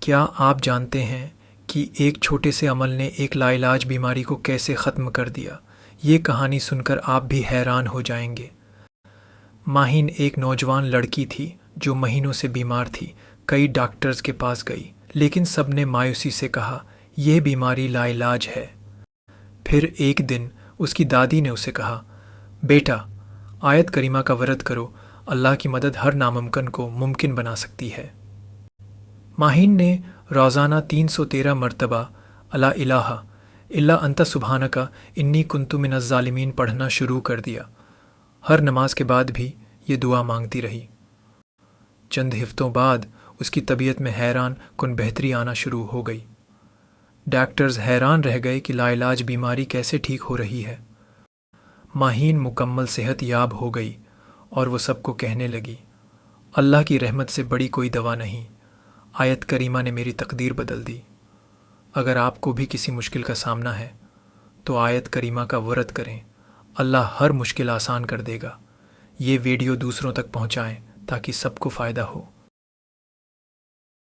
کیا آپ جانتے ہیں کہ ایک چھوٹے سے عمل نے ایک لاعلاج بیماری کو کیسے ختم کر دیا؟ یہ کہانی سن کر آپ بھی حیران ہو جائیں گے۔ ماہین ایک نوجوان لڑکی تھی جو مہینوں سے بیمار تھی۔ کئی ڈاکٹرز کے پاس گئی، لیکن سب نے مایوسی سے کہا یہ بیماری لاعلاج ہے۔ پھر ایک دن اس کی دادی نے اسے کہا، بیٹا، آیت کریمہ کا ورد کرو، اللہ کی مدد ہر ناممکن کو ممکن بنا سکتی ہے۔ ماہین نے روزانہ 313 مرتبہ لا الہ الا انت سبحانک انی کنت من الظالمین پڑھنا شروع کر دیا۔ ہر نماز کے بعد بھی یہ دعا مانگتی رہی۔ چند ہفتوں بعد اس کی طبیعت میں حیران کن بہتری آنا شروع ہو گئی۔ ڈاکٹرز حیران رہ گئے کہ لاعلاج بیماری کیسے ٹھیک ہو رہی ہے۔ ماہین مکمل صحت یاب ہو گئی اور وہ سب کو کہنے لگی، اللہ کی رحمت سے بڑی کوئی دوا نہیں، آیت کریمہ نے میری تقدیر بدل دی۔ اگر آپ کو بھی کسی مشکل کا سامنا ہے تو آیت کریمہ کا ورد کریں، اللہ ہر مشکل آسان کر دے گا۔ یہ ویڈیو دوسروں تک پہنچائیں تاکہ سب کو فائدہ ہو۔